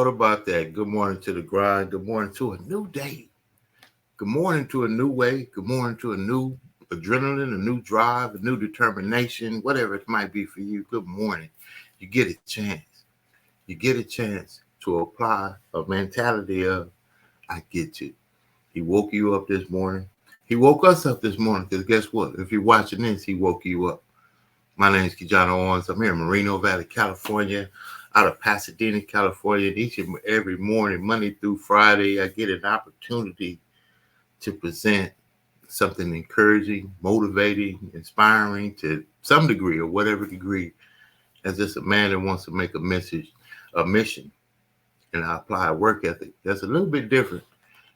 thought about that. Good morning to the grind. Good morning to a new day. Good morning to a new way. Good morning to a new adrenaline, a new drive, a new determination, whatever it might be for you. Good morning. You get a chance. You get a chance to apply a mentality of, I get you. He woke you up this morning. He woke us up this morning because guess what? If you're watching this, he woke you up. My name is KeJohnna Owens. I'm here in Moreno Valley, California, out of Pasadena, California. Each and every morning, Monday through Friday, I get an opportunity to present something encouraging, motivating, inspiring to some degree or whatever degree, as just a man that wants to make a mission, and I apply a work ethic that's a little bit different.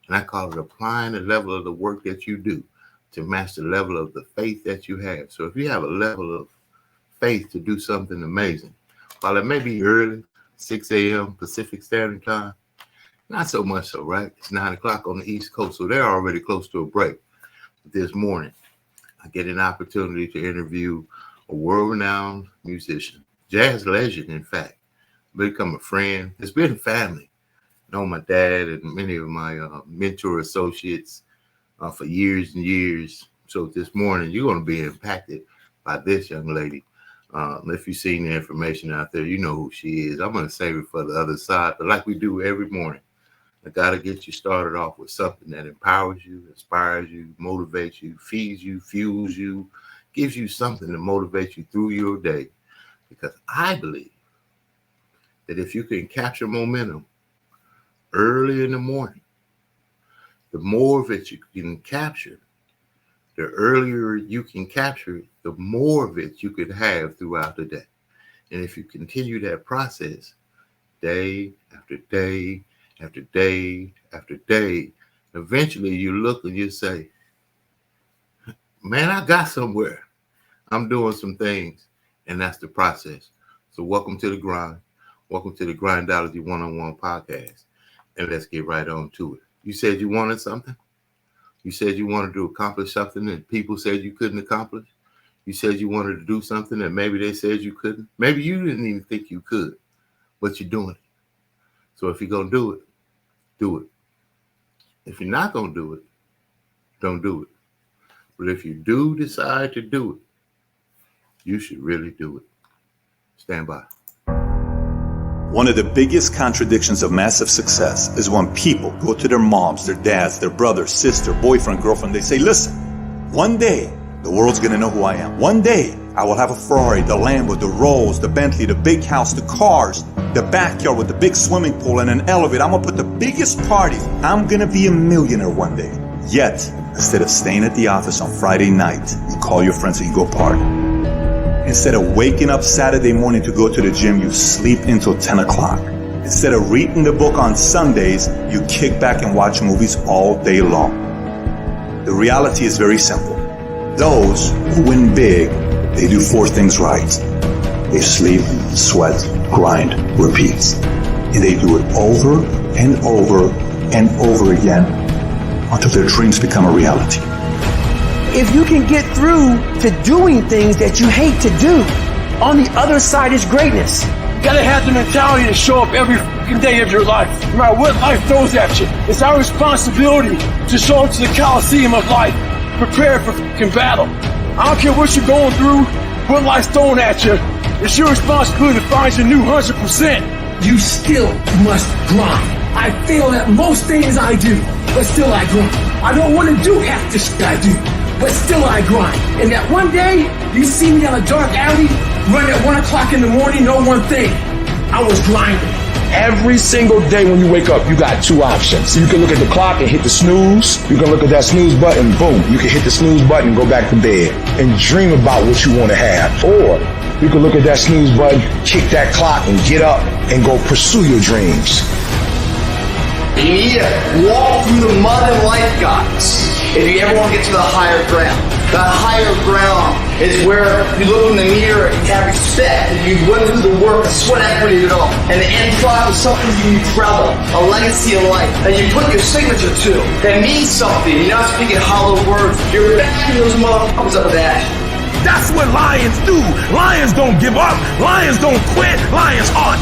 And I call it applying the level of the work that you do to match the level of the faith that you have. So if you have a level of faith to do something amazing, while it may be early, 6 a.m. Pacific Standard Time, not so much so, right? It's 9 o'clock on the East Coast, so they're already close to a break. This morning, I get an opportunity to interview a world-renowned musician, jazz legend, in fact, become a friend. It's been family. I know my dad and many of my mentor associates for years and years. So this morning, you're going to be impacted by this young lady. If you've seen the information out there, you know who she is. I'm going to save it for the other side, but like we do every morning, I got to get you started off with something that empowers you, inspires you, motivates you, feeds you, fuels you, gives you something to motivate you through your day. Because I believe that if you can capture momentum early in the morning, the more of it you can capture, the earlier you can capture it, the more of it you could have throughout the day. And if you continue that process day after day after day after day, eventually you look and you say, man, I got somewhere. I'm doing some things. And that's the process. So welcome to the grind. Welcome to the Grindology101 Podcast. And let's get right on to it. You said you wanted something. You said you wanted to accomplish something that people said you couldn't accomplish. You said you wanted to do something that maybe they said you couldn't. Maybe you didn't even think you could, but you're doing it. So if you're going to do it, do it. If you're not going to do it, don't do it. But if you do decide to do it, you should really do it. Stand by. One of the biggest contradictions of massive success is when people go to their moms, their dads, their brother, sister, boyfriend, girlfriend. They say, listen, one day the world's going to know who I am. One day I will have a Ferrari, the Lambo, the Rolls, the Bentley, the big house, the cars, the backyard with the big swimming pool and an elevator. I'm going to put the biggest parties. I'm going to be a millionaire one day. Yet, instead of staying at the office on Friday night, you call your friends and you go party. Instead of waking up Saturday morning to go to the gym, you sleep until 10 o'clock. Instead of reading the book on Sundays, you kick back and watch movies all day long. The reality is very simple. Those who win big, they do 4 things right. They sleep, sweat, grind, repeat. And they do it over and over and over again until their dreams become a reality. If you can get through to doing things that you hate to do, on the other side is greatness. You gotta have the mentality to show up every fucking day of your life, no matter what life throws at you. It's our responsibility to show up to the Coliseum of life, prepared for fucking battle. I don't care what you're going through, what life's throwing at you. It's your responsibility to find your new 100%. You still must grind. I fail at most things I do, but still I grind. I don't want to do half the shit I do, but still I grind. And that one day, you see me on a dark alley, run at 1 o'clock in the morning, know one thing, I was grinding. Every single day when you wake up, you got 2 options. You can look at the clock and hit the snooze. You can look at that snooze button, boom. You can hit the snooze button and go back to bed and dream about what you want to have. Or you can look at that snooze button, kick that clock and get up and go pursue your dreams. You need to walk through the mud and life, guys, if you ever want to get to the higher ground. That higher ground is where you look in the mirror and you have respect and you went through the work, the sweat equity of it all. And the end product is something you travel, a legacy of life that you put your signature to. That means something. You're not speaking hollow words. You're backing those motherfuckers up with action. That's what lions do. Lions don't give up. Lions don't quit. Lions hunt.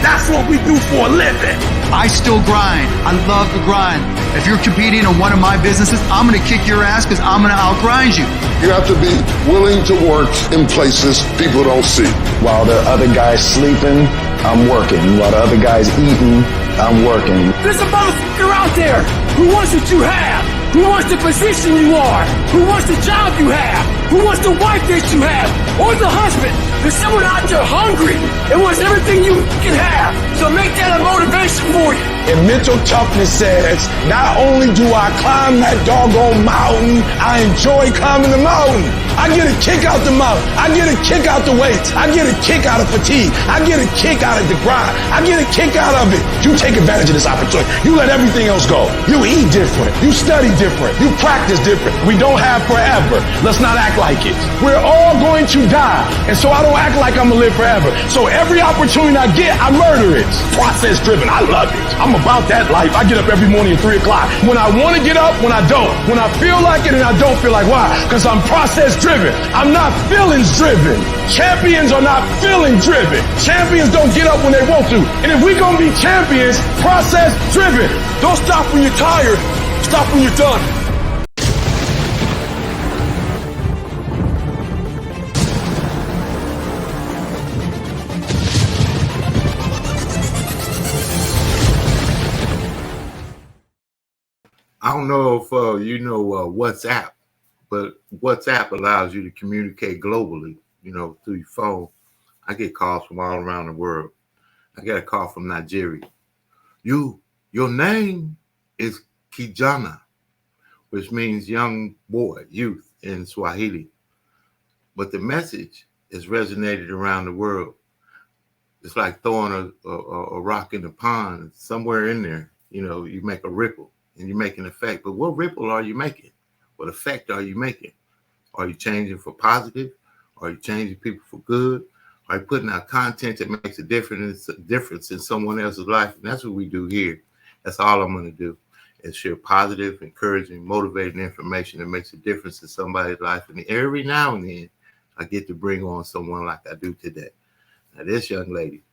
That's what we do for a living. I still grind. I love the grind. If you're competing in one of my businesses, I'm going to kick your ass because I'm going to outgrind you. You have to be willing to work in places people don't see. While the other guy's sleeping, I'm working. While the other guy's eating, I'm working. There's a motherfucker out there who wants what you have, who wants the position you are, who wants the job you have, who wants the wife that you have, or the husband. There's someone out there hungry and wants everything you can have. So make that a motivation for you. And mental toughness says, not only do I climb that doggone mountain, I enjoy climbing the mountain. I get a kick out the mountain. I get a kick out the weights. I get a kick out of fatigue. I get a kick out of the grind. I get a kick out of it. You take advantage of this opportunity. You let everything else go. You eat different. You study different. You practice different. We don't have forever. Let's not act like it. We're all going to die. And so I don't act like I'm going to live forever. So every opportunity I get, I murder it. Process driven. I love it. I'm about that life. I get up every morning at 3 o'clock. When I want to get up, when I don't. When I feel like it and I don't feel like, why? Because I'm process driven. I'm not feelings driven. Champions are not feeling driven. Champions don't get up when they want to. And if we're going to be champions, process driven. Don't stop when you're tired. Stop when you're done. I don't know if you know WhatsApp, but WhatsApp allows you to communicate globally, through your phone. I get calls from all around the world. I got a call from Nigeria. Your name is KeJohnna, which means young boy, youth in Swahili. But the message is resonated around the world. It's like throwing a rock in the pond. Somewhere in there, you make a ripple. And you make an effect. But what ripple are you making? What effect are you making? Are you changing for positive? Are you changing people for good? Are you putting out content that makes a difference in someone else's life? And that's what we do here. That's all I'm going to do is share positive, encouraging, motivating information that makes a difference in somebody's life. And every now and then, I get to bring on someone like I do today. Now, this young lady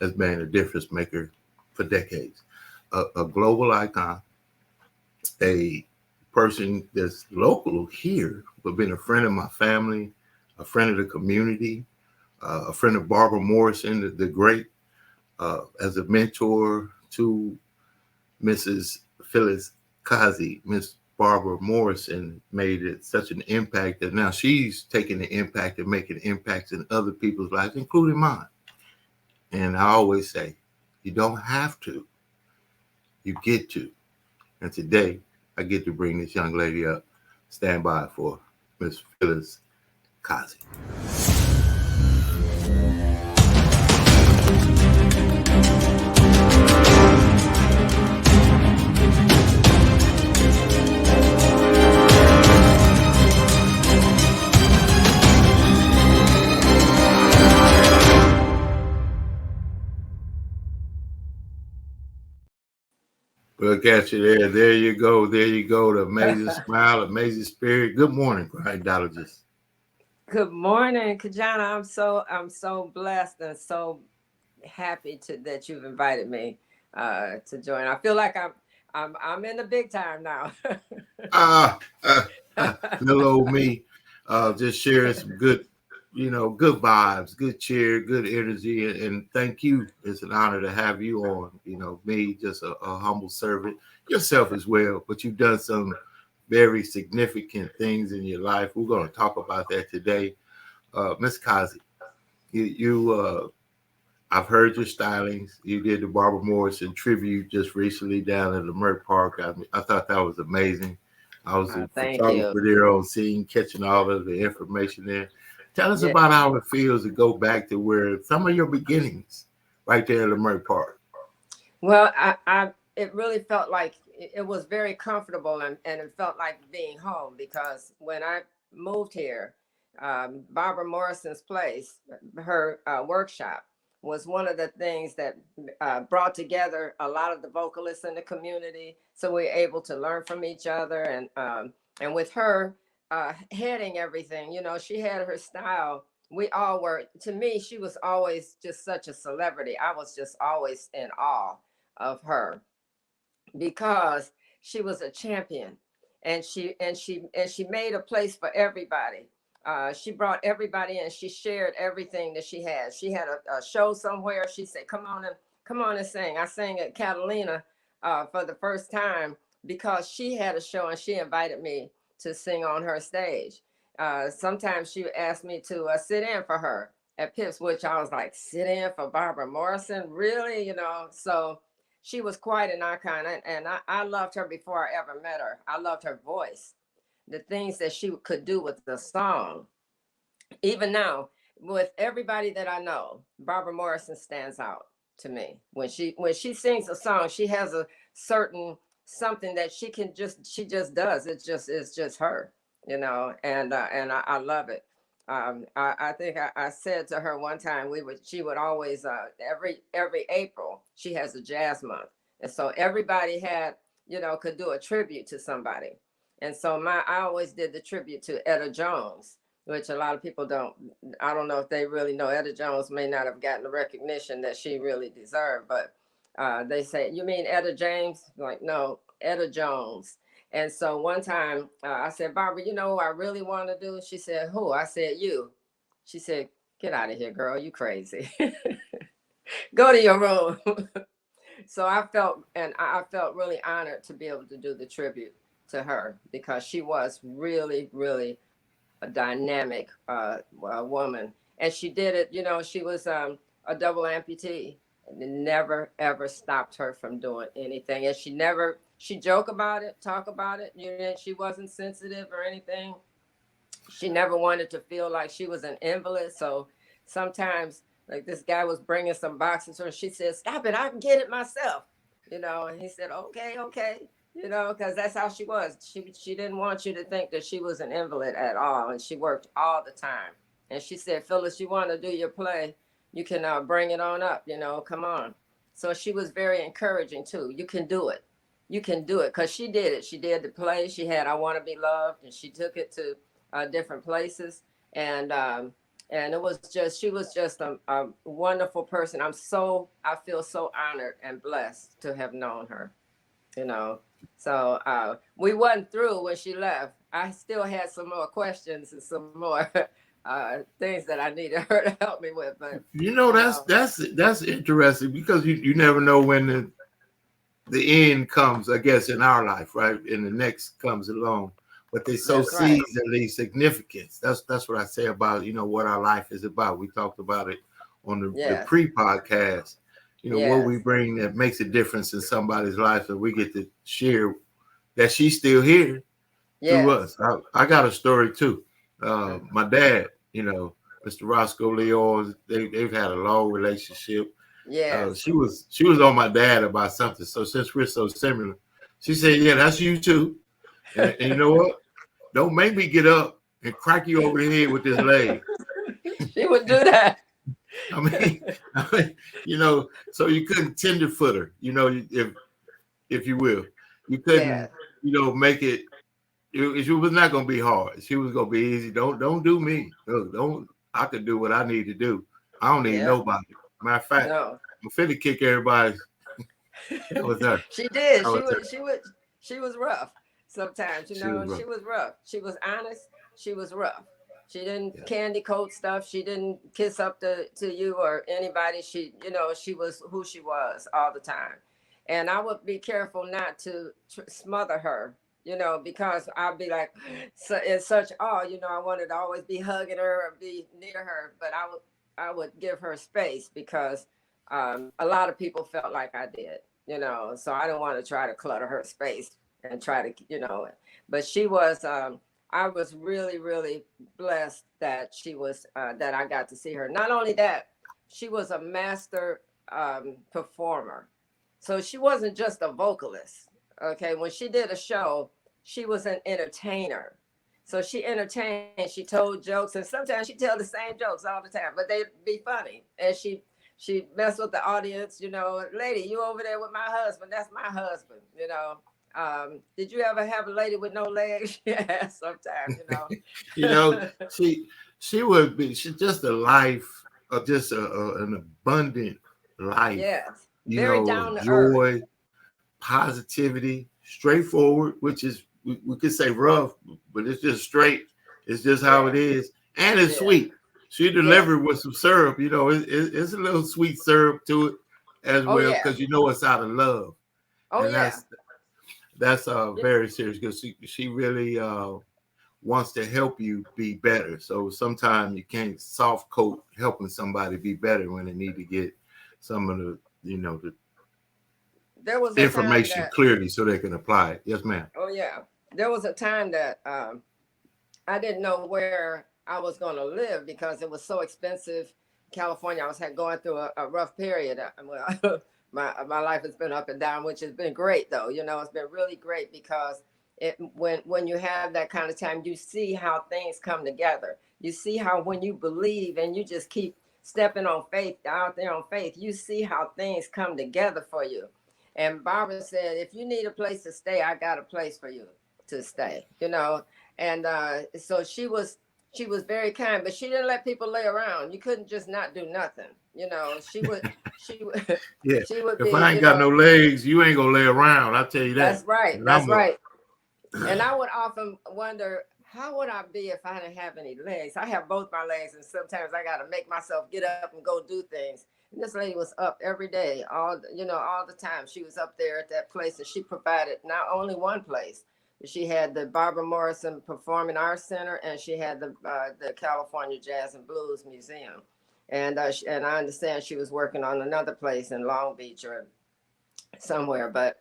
has been a difference maker for decades. A global icon. A person that's local here, but been a friend of my family, a friend of the community, a friend of Barbara Morrison, the great, as a mentor to Mrs. Phyllis Causey. Miss Barbara Morrison made it such an impact that now she's taking the impact and making impacts in other people's lives, including mine. And I always say, you don't have to, you get to. And today, I get to bring this young lady up. Stand by for Miss Phyllis Causey. Look at you there. There you go. There you go. The amazing smile, amazing spirit. Good morning, Grindologist. Good morning, KeJohnna. I'm so blessed and so happy that you've invited me to join. I feel like I'm in the big time now. Little old me, just sharing some good, good vibes, good cheer, good energy, and thank you. It's an honor to have you on. Me, just a humble servant, yourself as well, but you've done some very significant things in your life. We're going to talk about that today. Miss Causey, I've heard your stylings. You did the Barbara Morrison tribute just recently down at the Merck Park. I thought that was amazing. I was a photographer there on scene, catching all of the information there. Tell us about how it feels to go back to where some of your beginnings, right there at the Merck Park. Well, it really felt like it was very comfortable and it felt like being home, because when I moved here, Barbara Morrison's place, her workshop, was one of the things that brought together a lot of the vocalists in the community. So we were able to learn from each other. And with her heading everything, she had her style, we all were. To me, she was always just such a celebrity. I was just always in awe of her because she was a champion, and she made a place for everybody. She brought everybody in. She shared everything that she had. She had a show somewhere. She said, come on and sing. I sang at Catalina for the first time because she had a show and she invited me to sing on her stage. Sometimes she would ask me to sit in for her at Pips, which I was like, sit in for Barbara Morrison? Really? You know, so she was quite an icon. And I loved her before I ever met her. I loved her voice, the things that she could do with the song. Even now, with everybody that I know, Barbara Morrison stands out to me. When she sings a song, she has a certain something that she just does. It's just her, you know, and I love it. I think I said to her one time, she would always every April she has a jazz month, and so everybody had, you know, could do a tribute to somebody. And so I always did the tribute to Etta Jones, which a lot of people I don't know if they really know. Etta Jones may not have gotten the recognition that she really deserved, but they say, you mean Etta James? Like, no, Etta Jones. And so one time I said, Barbara, you know who I really want to do? She said, who? I said, you. She said, get out of here, girl. You crazy. Go to your room. So I felt really honored to be able to do the tribute to her because she was really, really a dynamic woman. And she did it, you know, she was a double amputee, and it never, ever stopped her from doing anything. And she joke about it, talk about it. You know, she wasn't sensitive or anything. She never wanted to feel like she was an invalid. So sometimes, like, this guy was bringing some boxes to her. She said, stop it, I can get it myself. You know, and he said, okay. You know, because that's how she was. She didn't want you to think that she was an invalid at all. And she worked all the time. And she said, Phyllis, you want to do your play? You can bring it on up, you know, come on. So she was very encouraging too. You can do it. You can do it, because she did it. She did the play. She had I Want to Be Loved, and she took it to different places. And it was just, she was just a wonderful person. I feel so honored and blessed to have known her, you know. So we wasn't through when she left. I still had some more questions and some more things that I needed her to help me with. But you know, that's interesting, because you never know when the end comes, I guess, in our life, right? And the next comes along. But they sow seeds that leave significance. That's what I say about, you know, what our life is about. We talked about it on the pre-podcast. You know, what we bring that makes a difference in somebody's life, and we get to share that she's still here through us. I got a story too. My dad, you know, Mr. Roscoe Leo, they've had a long relationship. Yeah. She was on my dad about something. So since we're so similar, she said, yeah, that's you too. And you know what? Don't make me get up and crack you over the head with this leg. She would do that. I mean, you know, so you couldn't tenderfoot her, you know, if you will. You couldn't, you know, make it. It was not going to be hard. She was going to be easy. Don't do me. Don't. I could do what I need to do. I don't need nobody. Matter of fact, I'm finna kick everybody. That was her. She did. She was rough sometimes. You know, she was rough. She was honest. She was rough. She didn't candy coat stuff. She didn't kiss up to you or anybody. She, you know, she was who she was all the time. And I would be careful not to smother her, you know, because I'd be like, so in such awe, you know, I wanted to always be hugging her or be near her, but I would give her space because a lot of people felt like I did, you know, so I didn't want to try to clutter her space and try to, you know, but she was, I was really, really blessed that she was, that I got to see her. Not only that, she was a master performer. So she wasn't just a vocalist. Okay. When she did a show, she was an entertainer. So she entertained, she told jokes, and sometimes she tell the same jokes all the time, but they'd be funny. And she messed with the audience, you know, lady, you over there with my husband, that's my husband, you know. Did you ever have a lady with no legs? Yeah, sometimes, she would be. She's just a life, just an abundant life. Yes, very down to earth. Joy, positivity, straightforward, which is we could say rough, but it's just straight. It's just how it is, and it's sweet. She delivered with some syrup. It's a little sweet syrup to it as well, because it's out of love. Oh, and that's very serious, because she really wants to help you be better. So sometimes you can't soft coat helping somebody be better when they need to get some of the there was information clearly so they can apply it. Yes, ma'am. Oh yeah, there was a time that I didn't know where I was going to live because it was so expensive. California, I was going through a rough period. Well, my life has been up and down, which has been great though. It's been really great because when you have that kind of time, you see how things come together. You see how when you believe and you just keep stepping on faith, out there on faith, you see how things come together for you. And Barbara said, if you need a place to stay, I got a place for you to stay, And so she was very kind, but she didn't let people lay around. You couldn't just not do nothing. She would yeah. If I ain't got no legs, you ain't gonna lay around. I'll tell you that. That's right. That's right. And I would often wonder, how would I be if I didn't have any legs? I have both my legs, and sometimes I got to make myself get up and go do things. And this lady was up every day, all the time. She was up there at that place, and she provided not only one place. She had the Barbara Morrison Performing Arts Center, and she had the California Jazz and Blues Museum. And I understand she was working on another place in Long Beach or somewhere. But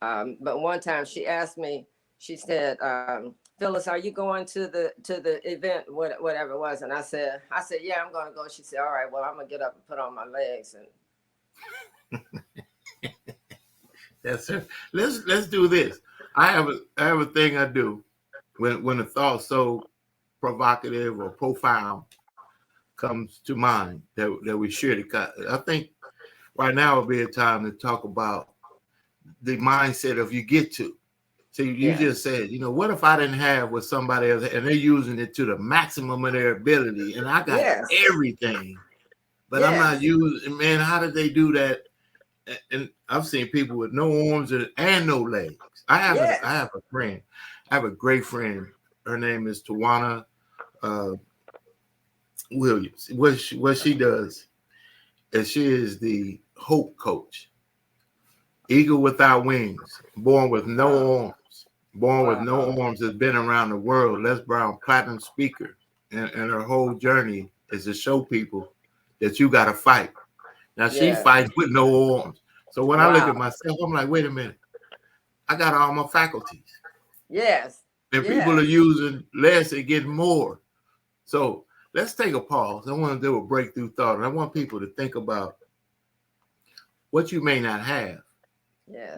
one time she asked me, she said, Phyllis, are you going to the event, whatever it was? And I said, yeah, I'm going to go. She said, all right, well, I'm going to get up and put on my legs. And yes, sir. Let's do this. I have a thing I do when a thought so provocative or profound comes to mind that we share. I think right now would be a time to talk about the mindset of you get to. So you just said, what if I didn't have what somebody else, and they're using it to the maximum of their ability, and I got everything, but I'm not using. Man, how did they do that? And I've seen people with no arms and no legs. I have a friend. I have a great friend. Her name is KeJohnna Williams. What she does is she is the hope coach. Eagle without wings, born with no arms. Born with no arms, has been around the world. Les Brown platinum speaker, and her whole journey is to show people that you got to fight. Now she fights with no arms. So when I look at myself, I'm like, wait a minute, I got all my faculties. Yes. And people are using less and getting more. So let's take a pause. I want to do a breakthrough thought, and I want people to think about what you may not have.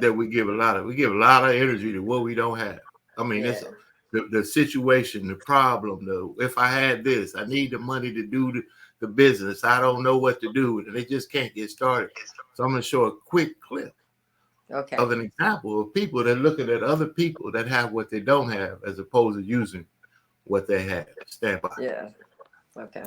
That we give a lot of energy to what we don't have. I mean, it's the situation, the problem, if I had this, I need the money to do the business. I don't know what to do, and they just can't get started. So I'm going to show a quick clip of an example of people that are looking at other people that have what they don't have, as opposed to using what they have. Stand by. Yeah. Okay.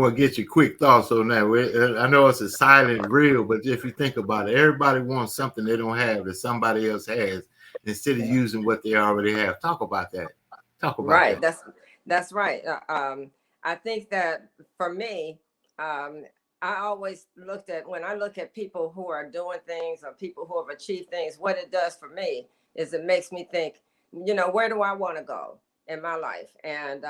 want to get your quick thoughts on that. I know it's a silent reel, but if you think about it, everybody wants something they don't have that somebody else has instead of using what they already have. Talk about that. Right. That's right. I think that for me, I always looked at, when I look at people who are doing things or people who have achieved things, what it does for me is it makes me think, where do I want to go in my life? And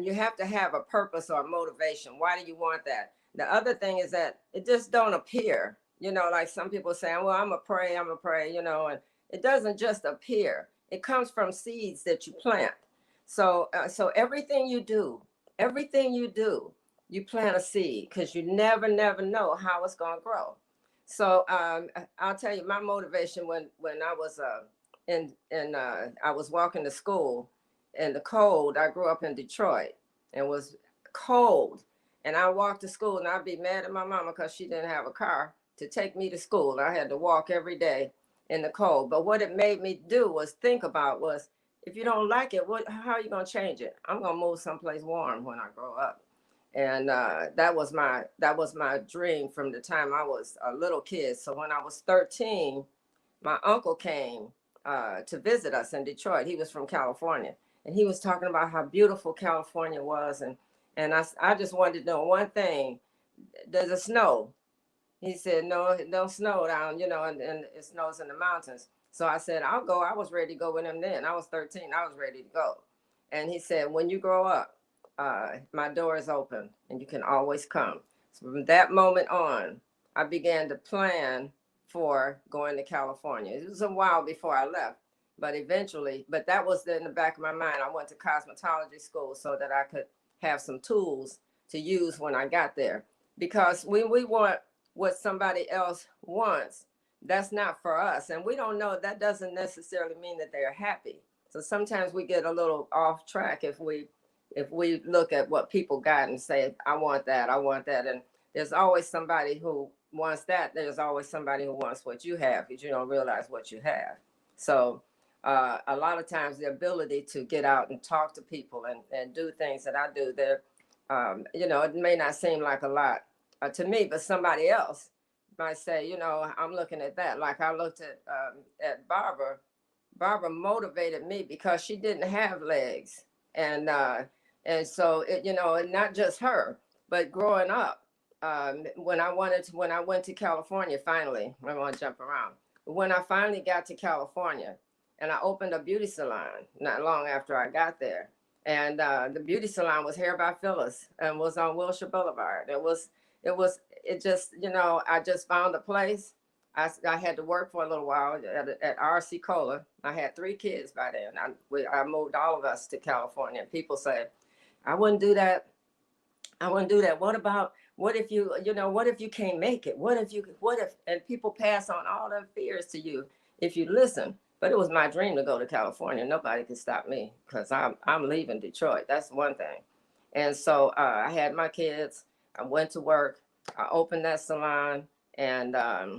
you have to have a purpose or a motivation. Why do you want that? The other thing is that it just don't appear, like some people say, well, I'm going to pray, and it doesn't just appear. It comes from seeds that you plant. So everything you do, you plant a seed, because you never know how it's going to grow. So I'll tell you my motivation when I was I was walking to school in the cold. I grew up in Detroit and was cold. And I walked to school, and I'd be mad at my mama because she didn't have a car to take me to school. I had to walk every day in the cold. But what it made me do was think about was, if you don't like it, how are you going to change it? I'm going to move someplace warm when I grow up. And that was my dream from the time I was a little kid. So when I was 13, my uncle came to visit us in Detroit. He was from California, and he was talking about how beautiful California was. And I just wanted to know one thing: does it snow? He said, no, it don't snow down, and it snows in the mountains. So I said, I'll go. I was ready to go with him then. I was 13. I was ready to go. And he said, when you grow up, my door is open and you can always come. So from that moment on, I began to plan for going to California. It was a while before I left, but that was in the back of my mind. I went to cosmetology school so that I could have some tools to use when I got there. Because when we want what somebody else wants, that's not for us. And we don't know, that doesn't necessarily mean that they're happy. So sometimes we get a little off track if we look at what people got and say, I want that. And there's always somebody who wants that. There's always somebody who wants what you have, because you don't realize what you have. So a lot of times the ability to get out and talk to people and do things that I do there, it may not seem like a lot to me, but somebody else might say, I'm looking at that. Like I looked at Barbara. Barbara motivated me because she didn't have legs. And so, and not just her, but growing up, when I went to California, finally, I want to jump around. When I finally got to California, and I opened a beauty salon not long after I got there. And the beauty salon was Hair by Phyllis and was on Wilshire Boulevard. It just, I just found a place. I had to work for a little while at RC Cola. I had 3 kids by then. I moved all of us to California. And people say, I wouldn't do that. What if you can't make it? What if, and people pass on all their fears to you if you listen. But it was my dream to go to California. Nobody could stop me because I'm leaving Detroit. That's one thing. And so I had my kids. I went to work. I opened that salon, and I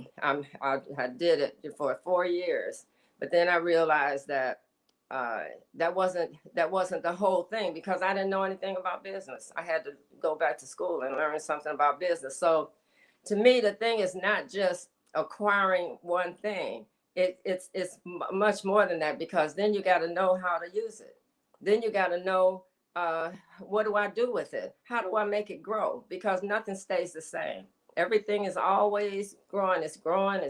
did it for 4 years. But then I realized that that wasn't the whole thing, because I didn't know anything about business. I had to go back to school and learn something about business. So to me, the thing is not just acquiring one thing. It's much more than that, because then you got to know how to use it. Then you got to know, what do I do with it? How do I make it grow? Because nothing stays the same. Everything is always growing. It's growing.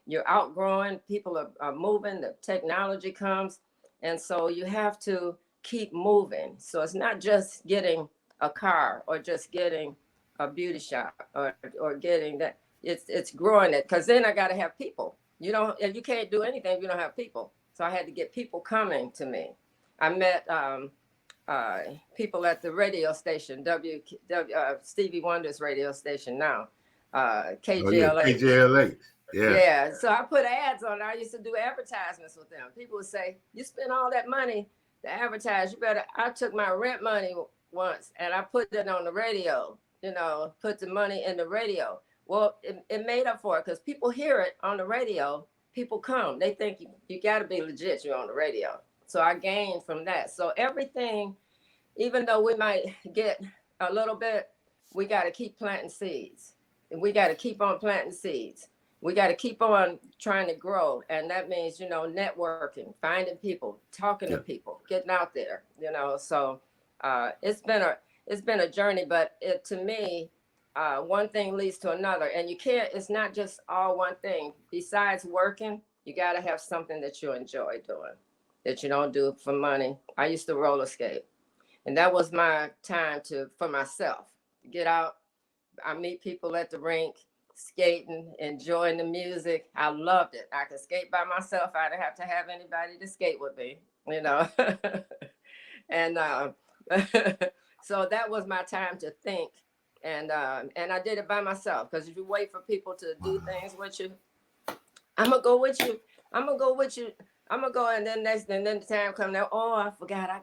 You're outgrowing. People are moving. The technology comes. And so you have to keep moving. So it's not just getting a car or just getting a beauty shop or getting that. It's growing it, because then I got to have people. You can't do anything if you don't have people. So I had to get people coming to me. I met people at the radio station, Stevie Wonder's radio station now, KJLA. KJLA. Yeah. So I put ads on. I used to do advertisements with them. People would say, you spend all that money to advertise, I took my rent money once and I put it on the radio, put the money in the radio. Well, it made up for it, because people hear it on the radio. People come. They think you got to be legit. You're on the radio. So I gained from that. So everything, even though we might get a little bit, we got to keep planting seeds. And we got to keep on planting seeds. We got to keep on trying to grow. And that means, networking, finding people, talking to people, getting out there, So it's been a journey, but to me, one thing leads to another. And it's not just all one thing. Besides working, you got to have something that you enjoy doing, that you don't do for money. I used to roller skate. And that was my time for myself. Get out. I meet people at the rink, skating, enjoying the music. I loved it. I could skate by myself. I didn't have to have anybody to skate with me, And so that was my time to think. And I did it by myself, because if you wait for people to do things with you, I'm gonna go with you. I'm gonna go, and then the time comes now. Oh, I forgot. I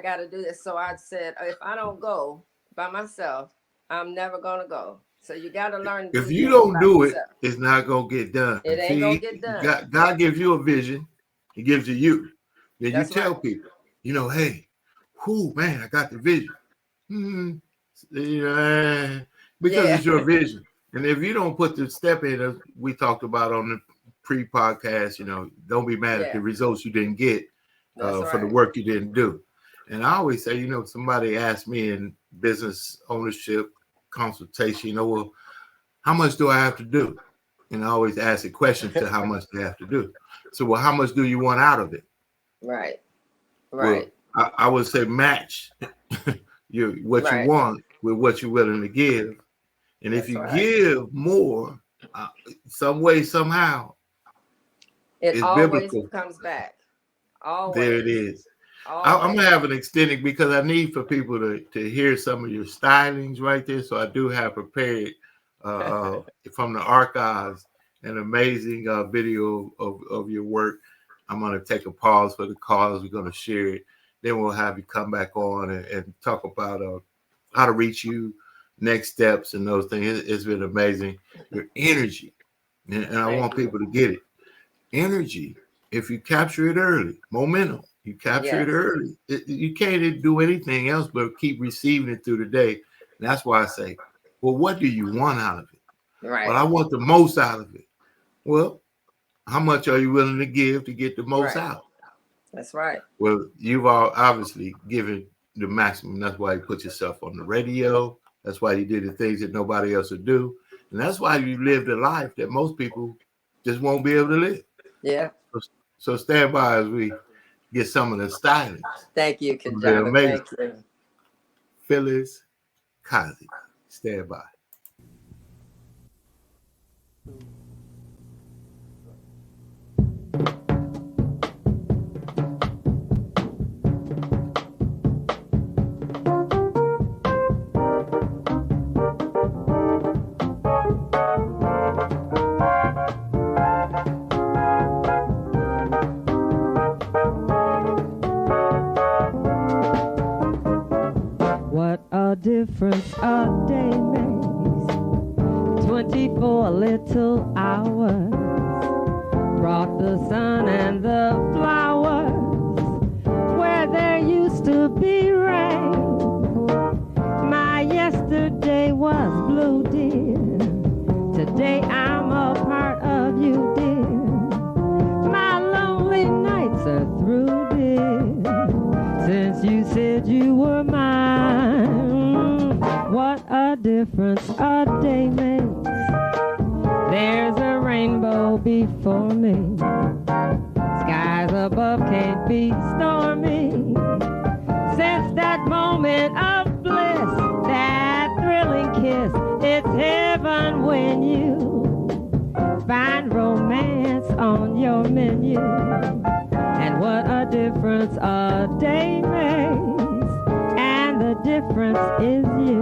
gotta do this. So I said, if I don't go by myself, I'm never gonna go. So you gotta learn. If you don't do it, it's not gonna get done. It ain't gonna get done. God gives you a vision. He gives it you. Then you tell people, hey, man, I got the vision. Because it's your vision. And if you don't put the step in, as we talked about on the pre-podcast, don't be mad at the results you didn't get for the work you didn't do. And I always say, somebody asked me in business ownership consultation, well, how much do I have to do? And I always ask a question to how much they have to do. So, well, how much do you want out of it? Right. Well, I would say match you want with what you're willing to give. And if you give more, some way, somehow, it it's always biblical. Comes back. Always. There it is. I'm gonna have an extended, because I need for people to hear some of your stylings right there. So I do have prepared from the archives an amazing video of your work. I'm gonna take a pause for the cause. We're gonna share it. Then we'll have you come back on and talk about how to reach you, next steps, and those things. It's been amazing. Your energy, and I want people to get it. Energy, if you capture it early, momentum. You capture it early. You can't do anything else but keep receiving it through the day. And that's why I say, well, what do you want out of it? Right. Well, I want the most out of it. Well, how much are you willing to give to get the most out? That's right. Well, you've obviously given the maximum. That's why you put yourself on the radio. That's why you did the things that nobody else would do. And that's why you lived a life that most people just won't be able to live. Yeah. So stand by as we get some of the styling. Thank you, KeJohnna. Thank you. Phyllis, Causey, stand by. Difference a day makes. 24 little hours brought the sun and the flowers where there used to be rain. My yesterday was blue, dear. Today I'm a part of you, dear. My lonely nights are through, dear, since you said you were mine. What a difference a day makes. There's a rainbow before me. Skies above can't be stormy. Since that moment of bliss, that thrilling kiss, it's heaven when you find romance on your menu. And what a difference a day makes. And the difference is you.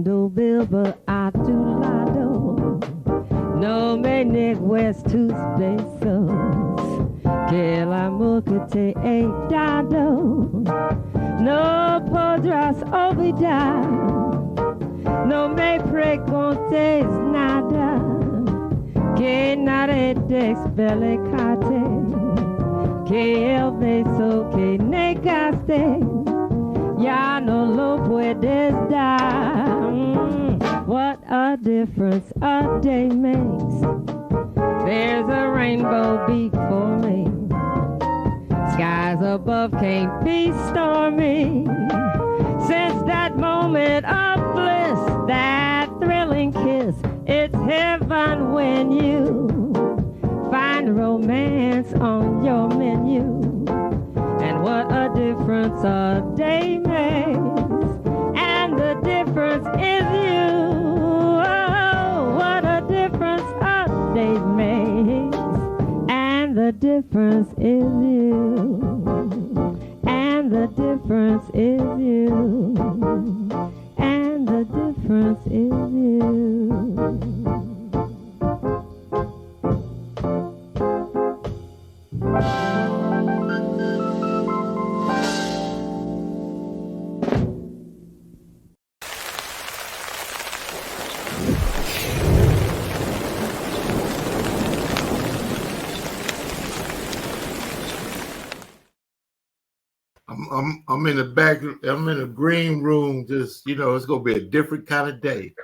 Rondo Bill, but I do lado. No me west to spaces. Que la mukete e dado. No podrás olvidar. No me preguntes nada. Que nada te expelicate. Que el beso que negaste. Ya no lo puedes dar. What a difference a day makes. There's a rainbow before me. Skies above can't be stormy. Since that moment of bliss, that thrilling kiss, it's heaven when you find romance on your menu. And what a difference a day makes. And the difference is you. Oh, what a difference a day makes. And the difference is you. And the difference is you. And the difference is you. I'm in the back. I'm in a green room. Just it's gonna be a different kind of day.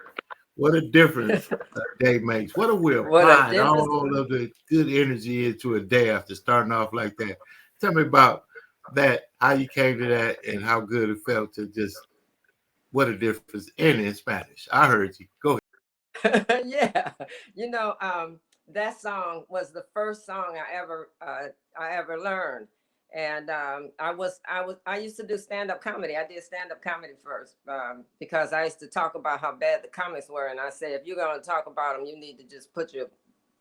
What a difference a day makes. What a will apply all of the good energy into a day after starting off like that. Tell me about that. How you came to that, and how good it felt to just what a difference in Spanish. I heard you. Go ahead. Yeah, that song was the first song I ever learned. And I used to do stand-up comedy. I did stand-up comedy first because I used to talk about how bad the comics were. And I said, if you're going to talk about them, you need to just put your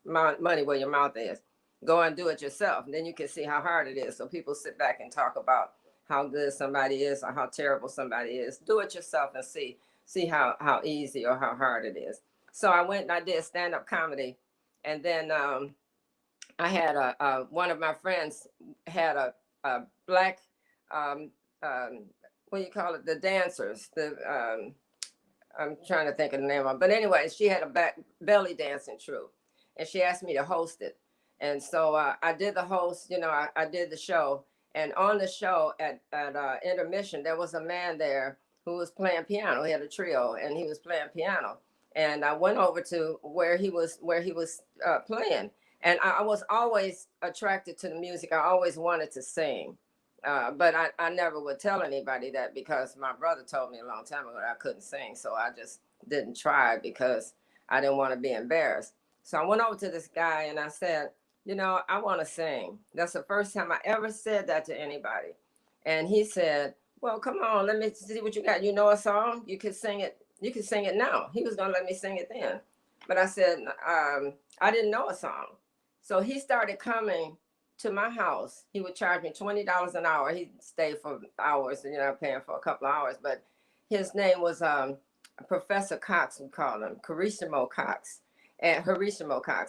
money where your mouth is. Go and do it yourself. And then you can see how hard it is. So people sit back and talk about how good somebody is or how terrible somebody is. Do it yourself and see how easy or how hard it is. So I went and I did stand-up comedy. And then I had one of my friends had a black, what do you call it? The dancers. I'm trying to think of the name of it. But anyway, she had a belly dancing troupe, and she asked me to host it. And so I did the host. I did the show. And on the show at intermission, there was a man there who was playing piano. He had a trio, and he was playing piano. And I went over to where he was playing. And I was always attracted to the music. I always wanted to sing. But I never would tell anybody that because my brother told me a long time ago that I couldn't sing. So I just didn't try because I didn't want to be embarrassed. So I went over to this guy and I said, I want to sing. That's the first time I ever said that to anybody. And he said, well, come on, let me see what you got. You know a song? You can sing it. You can sing it now. He was going to let me sing it then. But I said, I didn't know a song. So he started coming to my house. He would charge me $20 an hour. He'd stay for hours, and paying for a couple of hours. But his name was Professor Cox, we call him, Horatio Cox.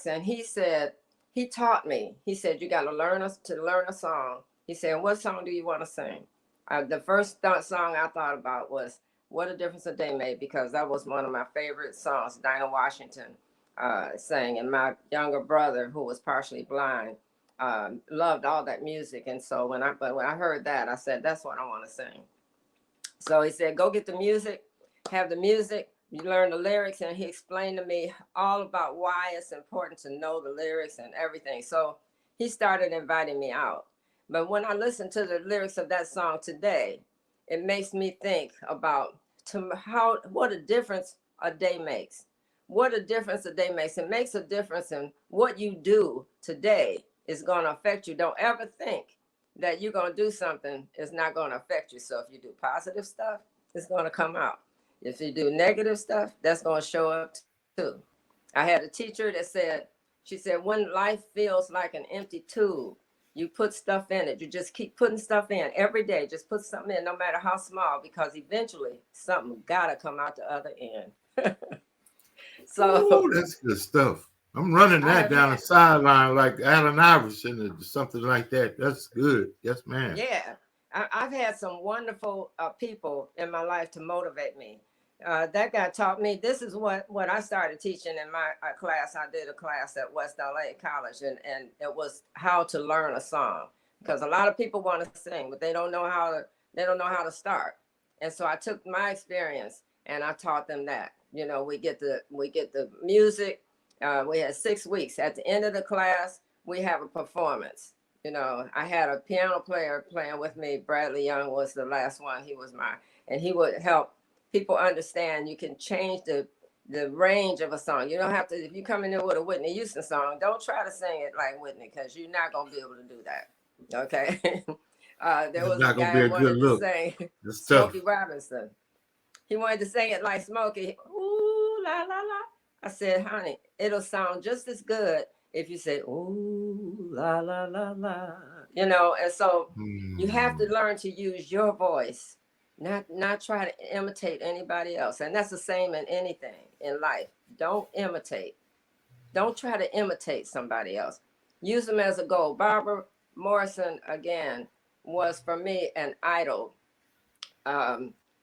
And he said, he taught me. He said, you got to learn a song. He said, what song do you want to sing? The first song I thought about was What a Difference a Day Made, because that was one of my favorite songs. Dinah Washington sang, and my younger brother, who was partially blind, loved all that music. And so when I heard that, I said, that's what I want to sing. So he said, go get the music, have the music, you learn the lyrics. And he explained to me all about why it's important to know the lyrics and everything. So he started inviting me out. But when I listen to the lyrics of that song today, it makes me think about what a difference a day makes. What a difference a day makes. It makes a difference in what you do today is going to affect you. Don't ever think that you're going to do something is not going to affect you. So if you do positive stuff, it's going to come out. If you do negative stuff, that's going to show up too. I had a teacher that said, she said, when life feels like an empty tube, You put stuff in it. You just keep putting stuff in every day. Just put something in, no matter how small, because eventually something gotta come out the other end. So ooh, that's good stuff. I'm running that down the sideline like Allen Iverson or something like that. That's good. Yes, ma'am. Yeah, I've had some wonderful people in my life to motivate me. That guy taught me. This is what I started teaching in my class. I did a class at West LA College, and it was how to learn a song, because a lot of people want to sing, but they don't know how to start. And so I took my experience and I taught them that. You know, we get the music. We had 6 weeks. At the end of the class, we have a performance. You know, I had a piano player playing with me. Bradley Young was the last one. And he would help people understand you can change the range of a song. You don't have to, if you come in there with a Whitney Houston song, don't try to sing it like Whitney, because you're not going to be able to do that. Okay. There was a guy who wanted to sing Smokey Robinson. He wanted to sing it like Smokey. Ooh, la, la, la. I said, honey, it'll sound just as good if you say, ooh, la, la, la, la. You know, and so you have to learn to use your voice, not try to imitate anybody else. And that's the same in anything in life. Don't imitate. Don't try to imitate somebody else. Use them as a goal. Barbara Morrison, again, was for me an idol.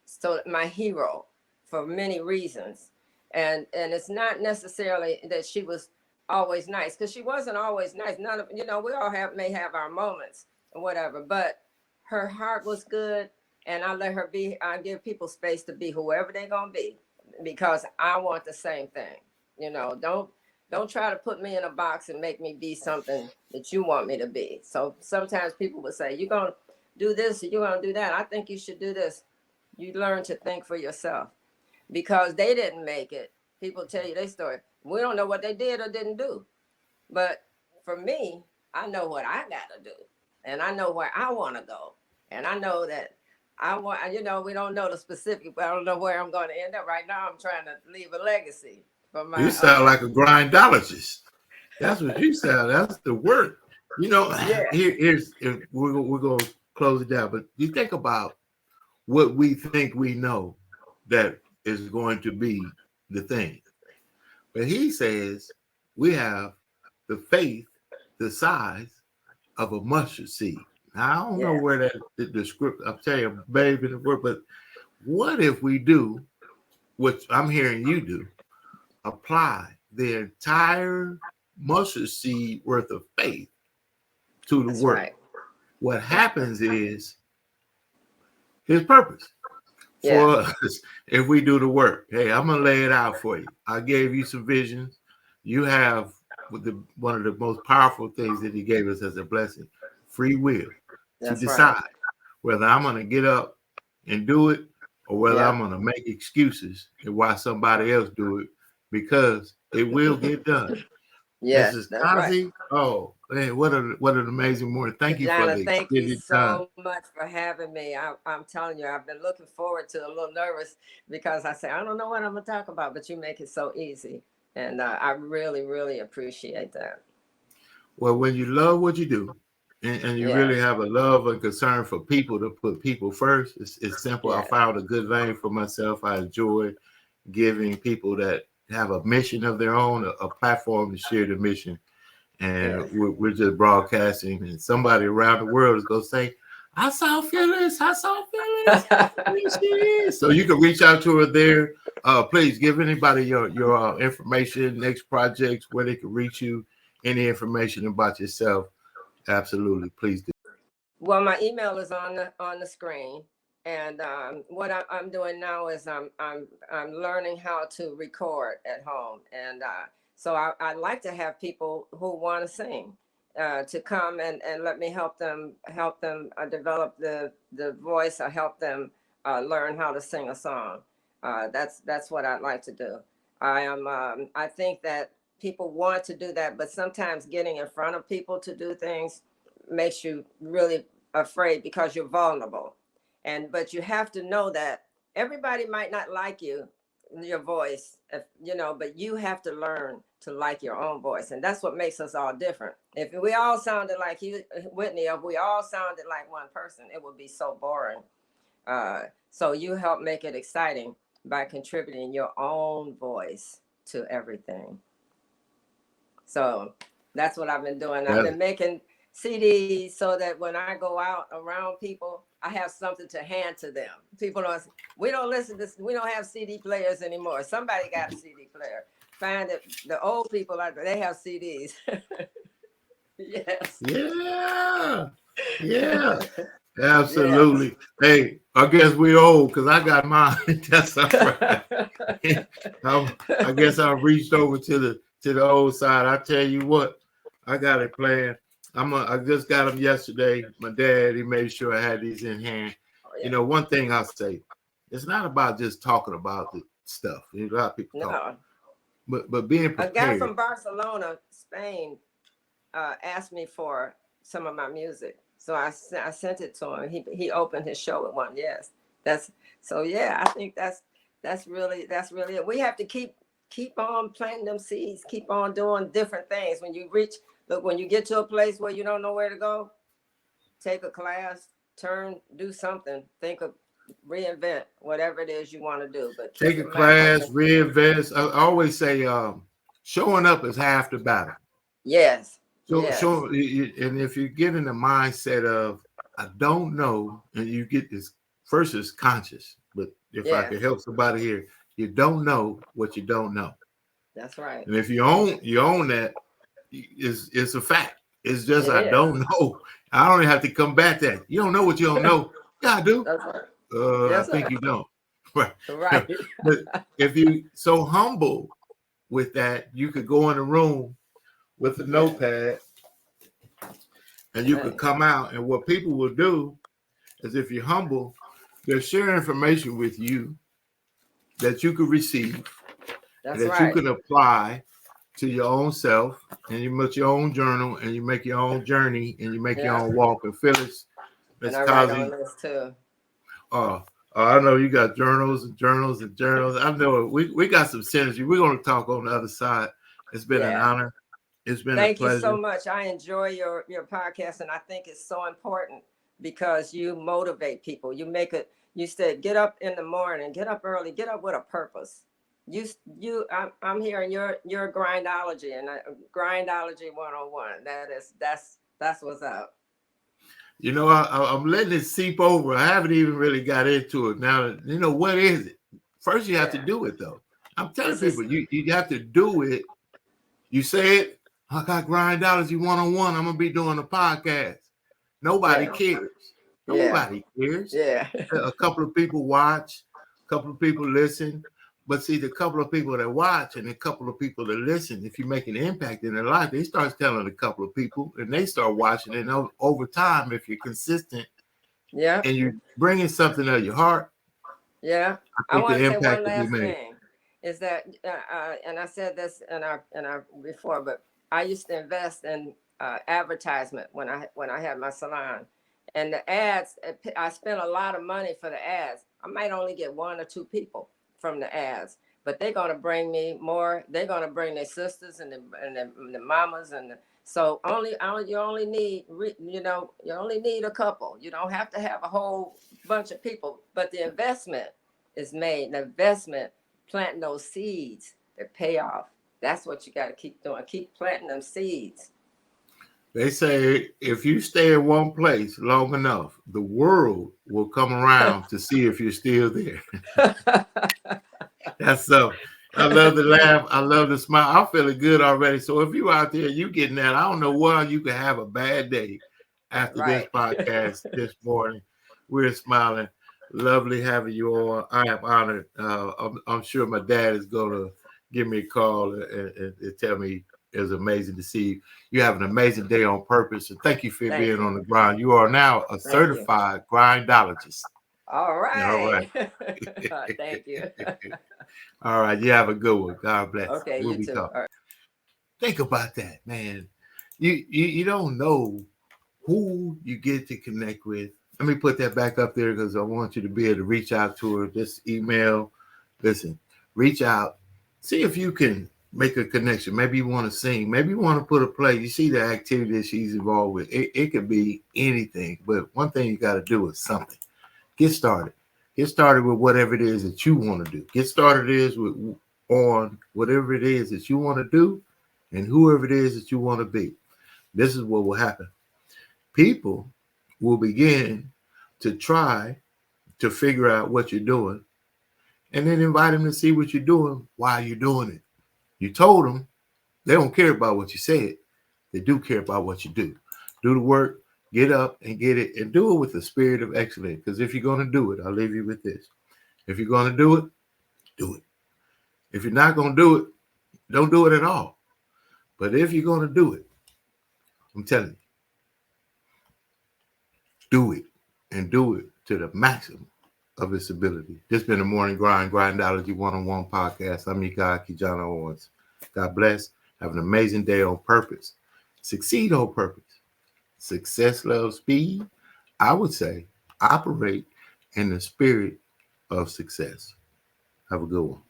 So my hero for many reasons. And it's not necessarily that she was always nice, because she wasn't always nice. None of, you know, we all may have our moments or whatever, but her heart was good. And I let her be. I give people space to be whoever they're gonna be, because I want the same thing. You know, don't try to put me in a box and make me be something that you want me to be. So sometimes people would say, you're gonna do this or you're gonna do that. I think you should do this. You learn to think for yourself, because they didn't make it. People tell you their story. We don't know what they did or didn't do. But for me, I know what I got to do. And I know where I want to go. And I know that I want, you know, we don't know the specific, but I don't know where I'm going to end up. Right now, I'm trying to leave a legacy for my. You sound like a grindologist. That's what you sound. That's the word. You know, here's we're going to close it down. But you think about what we think we know that is going to be the thing. But he says we have the faith the size of a mustard seed. Now, I don't know where the script, I'll tell you, baby, the word, but what if we do what I'm hearing you do? Apply the entire mustard seed worth of faith to the work. Right. What happens is his purpose for us if we do the work. Hey, I'm gonna lay it out for you. I gave you some visions. You have one of the most powerful things that he gave us as a blessing, free will. That's to decide whether I'm going to get up and do it, or whether I'm going to make excuses and why somebody else do it, because it will get done. Yes, this is Causey. Right. Oh, man, what an amazing morning. Thank you for thank you so much for having me. I'm telling you, I've been looking forward to it, a little nervous, because I say, I don't know what I'm going to talk about, but you make it so easy. And I really, really appreciate that. Well, when you love what you do, and you really have a love and concern for people, to put people first, it's simple. I found a good vein for myself. I enjoy giving people that have a mission of their own, a platform to share the mission. And we're just broadcasting, and somebody around the world is going to say, I saw Phyllis. Here she is. So you can reach out to her there. Please give anybody your information, next projects, where they can reach you, any information about yourself. Absolutely, please do. Well, my email is on the screen, and what I'm doing now is I'm learning how to record at home, and so I'd like to have people who want to sing to come and let me help them develop the voice, or help them learn how to sing a song. That's what I'd like to do. I think that people want to do that, but sometimes getting in front of people to do things makes you really afraid, because you're vulnerable. But you have to know that everybody might not like you your voice, but you have to learn to like your own voice. And that's what makes us all different. If we all sounded like Whitney, if we all sounded like one person, it would be so boring. So you help make it exciting by contributing your own voice to everything. So that's what I've been doing. I've been making CDs so that when I go out around people, I have something to hand to them. We don't listen to, we don't have CD players anymore. Somebody got a CD player. Find that the old people out there, they have CDs. Yes. Yeah. Absolutely. Yes. Hey, I guess we old because I got mine. That's all right. I guess I reached over to the old side. I tell you what, I got it planned. I just got them yesterday. My dad, he made sure I had these in hand. You know, one thing I'll say, it's not about just talking about the stuff. A lot of people talk. But being prepared. A guy from Barcelona, Spain, asked me for some of my music. So I sent it to him. He opened his show with one. Yes. I think that's really it. We have to keep on planting them seeds, keep on doing different things. When you get to a place where you don't know where to go, take a class, do something, reinvent whatever it is you want to do. But take a class, reinvent. I always say showing up is half the battle. Yes. So, and if you get in the mindset of I don't know, and you get this first is conscious, but if I could help somebody here, you don't know what you don't know. That's right. And if you own that, it's a fact. It's just I don't know. I don't even have to combat that. You don't know what you don't know. Yeah, I do. That's right. I think you don't. Right. Right. But if you so humble with that, you could go in a room with a notepad and you could come out, and what people will do is if you're humble, they'll share information with you that you could receive, you can apply to your own self, and you make your own journal, and you make your own journey, and you make your own walk. And Phyllis, Miss Causey, I know you got journals. I know we got some synergy. We're going to talk on the other side. It's been an honor. It's been a pleasure. Thank you so much. I enjoy your podcast, and I think it's so important because you motivate people. You said get up in the morning, get up early, get up with a purpose. I'm hearing your grindology and Grindology101. That's what's up. You know, I'm letting it seep over. I haven't even really got into it now. You know, what is it? First, you have to do it though. I'm telling people, you have to do it. You say it. I got Grindology101. I'm gonna be doing a podcast. Nobody cares. Nobody cares. Yeah. A couple of people watch, a couple of people listen. But see, the couple of people that watch and a couple of people that listen, if you make an impact in their life, they start telling a couple of people and they start watching. And over time, if you're consistent and you're bringing something out of your heart, I want to say one last thing is that, and I said this in our before, but I used to invest in advertisement when I had my salon, and the ads. I spent a lot of money for the ads. I might only get 1 or 2 people from the ads, but they're going to bring me more. They're going to bring their sisters and the mamas, so you only need a couple. You don't have to have a whole bunch of people, but the investment is made. The investment, planting those seeds that pay off. That's what you got to keep doing. Keep planting them seeds. They say if you stay in one place long enough, the world will come around to see if you're still there. That's so. I love the laugh. I love the smile. I'm feeling good already. So if you out there, you getting that, I don't know why you could have a bad day after this podcast this morning. We're smiling. Lovely having you on. I am honored. I'm sure my dad is going to give me a call and tell me it's amazing to see you. You have an amazing day on purpose. And thank you for being on the grind. You are now a certified grindologist. All right. Thank you. All right. You have a good one. God bless. Okay, you too. All right. Think about that, man. You don't know who you get to connect with. Let me put that back up there because I want you to be able to reach out to her. Just email. Listen, reach out, see if you can make a connection. Maybe you want to sing. Maybe you want to put a play. You see the activity that she's involved with. It could be anything. But one thing you got to do is something. Get started. Get started with whatever it is that you want to do. Get started on whatever it is that you want to do and whoever it is that you want to be. This is what will happen. People will begin to try to figure out what you're doing and then invite them to see what you're doing while you're doing it. You told them they don't care about what you said. They do care about what you do. Do the work, get up and get it, and do it with the spirit of excellence. Because if you're going to do it, I'll leave you with this. If you're going to do it, do it. If you're not going to do it, don't do it at all. But if you're going to do it, I'm telling you, do it and do it to the maximum of its ability. This has been the Morning Grind Grindology101 Podcast. I'm your guy, KeJohnna Owens. God bless. Have an amazing day on purpose. Succeed on purpose. Success loves speed. I would say operate in the spirit of success. Have a good one.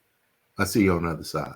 I'll see you on the other side.